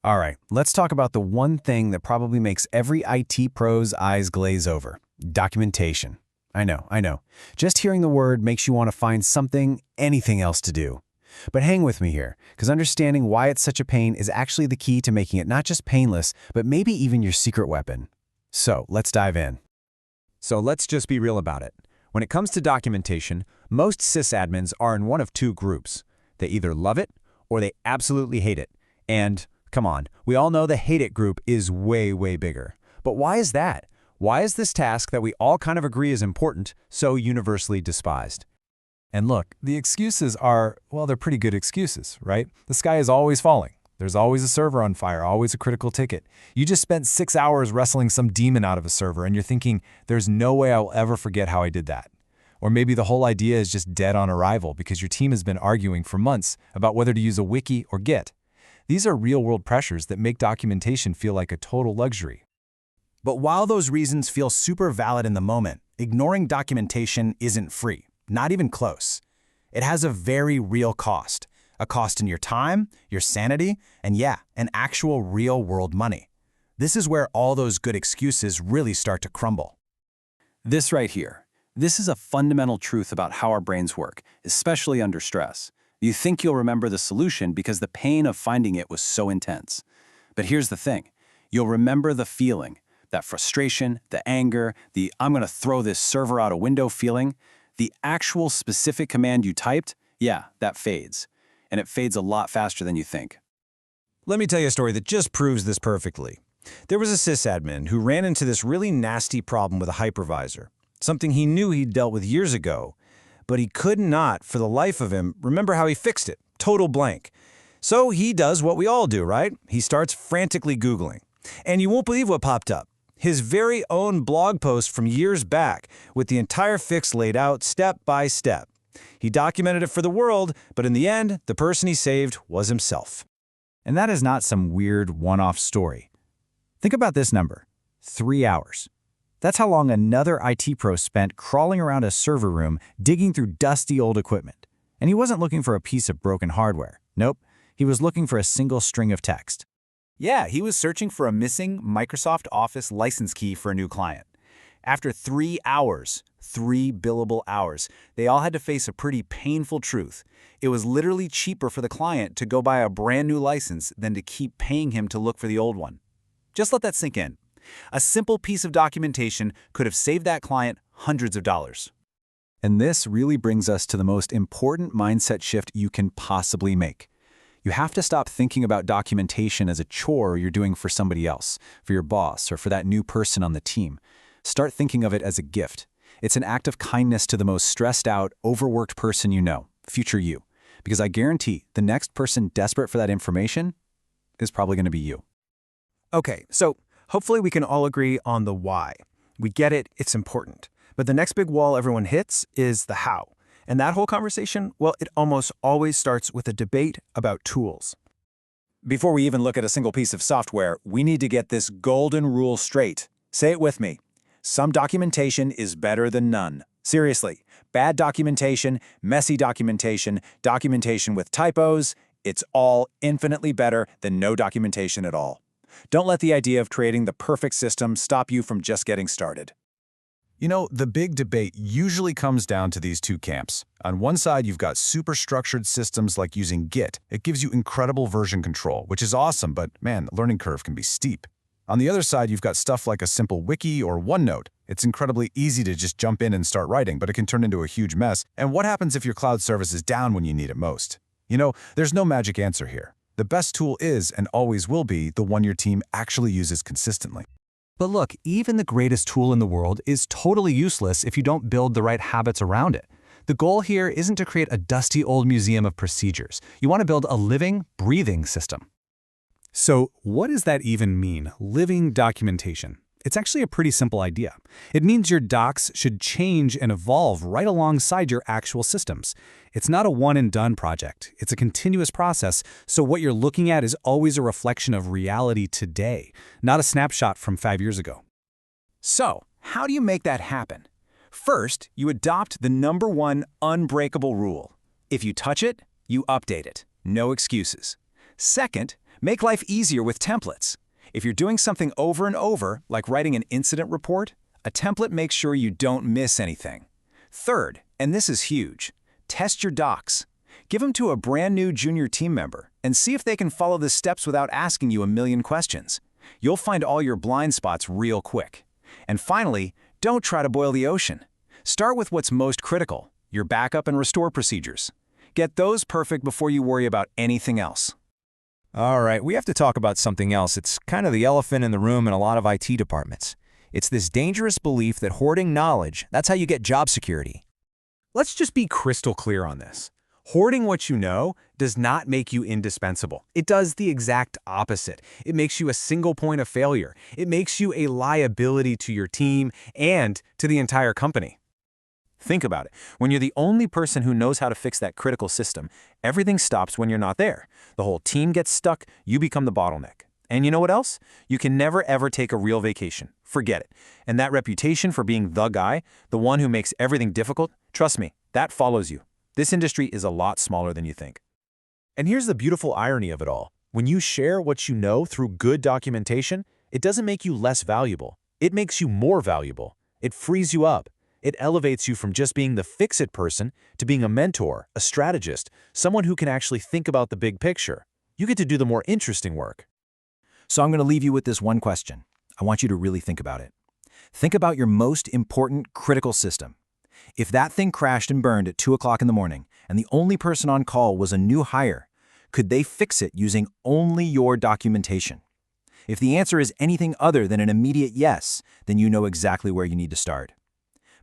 All right, let's talk about the one thing that probably makes every IT pro's eyes glaze over: documentation. I know. Just hearing the word makes you want to find anything else to do. But hang with me here, because understanding why it's such a pain is actually the key to making it not just painless, but maybe even your secret weapon. So let's dive in. So let's just be real about it. When it comes to documentation, most sysadmins are in one of two groups. They either love it or they absolutely hate it. And come on, we all know the hate it group is way, way bigger. But why is that? Why is this task that we all kind of agree is important so universally despised? And look, the excuses are, well, they're pretty good excuses, right? The sky is always falling. There's always a server on fire, always a critical ticket. You just spent 6 hours wrestling some demon out of a server and you're thinking, there's no way I'll ever forget how I did that. Or maybe the whole idea is just dead on arrival because your team has been arguing for months about whether to use a wiki or Git. These are real-world pressures that make documentation feel like a total luxury. But while those reasons feel super valid in the moment, ignoring documentation isn't free, not even close. It has a very real cost. A cost in your time, your sanity, and yeah, an actual real-world money. This is where all those good excuses really start to crumble. This right here, this is a fundamental truth about how our brains work, especially under stress. You think you'll remember the solution because the pain of finding it was so intense. But here's the thing, you'll remember the feeling, that frustration, the anger, the I'm gonna throw this server out a window feeling. The actual specific command you typed, yeah, that fades. And it fades a lot faster than you think. Let me tell you a story that just proves this perfectly. There was a sysadmin who ran into this really nasty problem with a hypervisor, something he knew he'd dealt with years ago, but he could not, for the life of him, remember how he fixed it. Total blank. So he does what we all do, right? He starts frantically Googling. And you won't believe what popped up. His very own blog post from years back, with the entire fix laid out step by step. He documented it for the world, but in the end, the person he saved was himself. And that is not some weird one-off story. Think about this number, 3 hours. That's how long another IT pro spent crawling around a server room, digging through dusty old equipment. And he wasn't looking for a piece of broken hardware. Nope, he was looking for a single string of text. Yeah, he was searching for a missing Microsoft Office license key for a new client. After 3 hours, 3 billable hours, they all had to face a pretty painful truth. It was literally cheaper for the client to go buy a brand new license than to keep paying him to look for the old one. Just let that sink in. A simple piece of documentation could have saved that client hundreds of dollars. And this really brings us to the most important mindset shift you can possibly make. You have to stop thinking about documentation as a chore you're doing for somebody else, for your boss, or for that new person on the team. Start thinking of it as a gift. It's an act of kindness to the most stressed out, overworked person you know, future you. Because I guarantee the next person desperate for that information is probably going to be you. Okay, so hopefully we can all agree on the why. We get it, it's important. But the next big wall everyone hits is the how. And that whole conversation, well, it almost always starts with a debate about tools. Before we even look at a single piece of software, we need to get this golden rule straight. Say it with me. Some documentation is better than none. Seriously, bad documentation, messy documentation, documentation with typos, it's all infinitely better than no documentation at all. Don't let the idea of creating the perfect system stop you from just getting started. You know, the big debate usually comes down to these two camps. On one side, you've got super structured systems like using Git. It gives you incredible version control, which is awesome, but man, the learning curve can be steep. On the other side, you've got stuff like a simple wiki or OneNote. It's incredibly easy to just jump in and start writing, but it can turn into a huge mess. And what happens if your cloud service is down when you need it most? You know, there's no magic answer here. The best tool is and always will be the one your team actually uses consistently. But look, even the greatest tool in the world is totally useless if you don't build the right habits around it. The goal here isn't to create a dusty old museum of procedures. You want to build a living, breathing system. So what does that even mean, living documentation? It's actually a pretty simple idea. It means your docs should change and evolve right alongside your actual systems. It's not a one-and-done project. It's a continuous process, so what you're looking at is always a reflection of reality today, not a snapshot from 5 years ago. So, how do you make that happen? First, you adopt the #1 unbreakable rule. If you touch it, you update it. No excuses. Second, Make life easier with templates. If you're doing something over and over, like writing an incident report, a template makes sure you don't miss anything. Third, and this is huge, test your docs. Give them to a brand new junior team member and see if they can follow the steps without asking you a million questions. You'll find all your blind spots real quick. And finally, don't try to boil the ocean. Start with what's most critical, your backup and restore procedures. Get those perfect before you worry about anything else. All right, we have to talk about something else. It's kind of the elephant in the room in a lot of IT departments. It's this dangerous belief that hoarding knowledge, that's how you get job security. Let's just be crystal clear on this. Hoarding what you know does not make you indispensable. It does the exact opposite. It makes you a single point of failure. It makes you a liability to your team and to the entire company. Think about it. When you're the only person who knows how to fix that critical system, everything stops when you're not there. The whole team gets stuck, you become the bottleneck. And you know what else? You can never ever take a real vacation. Forget it. And that reputation for being the guy, the one who makes everything difficult, trust me, that follows you. This industry is a lot smaller than you think. And here's the beautiful irony of it all. When you share what you know through good documentation, it doesn't make you less valuable. It makes you more valuable. It frees you up. It elevates you from just being the fix-it person to being a mentor, a strategist, someone who can actually think about the big picture. You get to do the more interesting work. So I'm going to leave you with this one question. I want you to really think about it. Think about your most important critical system. If that thing crashed and burned at 2 o'clock in the morning and the only person on call was a new hire, could they fix it using only your documentation? If the answer is anything other than an immediate yes, then you know exactly where you need to start.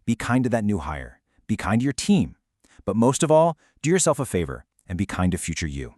Be kind to that new hire. Be kind to your team. But most of all, do yourself a favor and be kind to future you.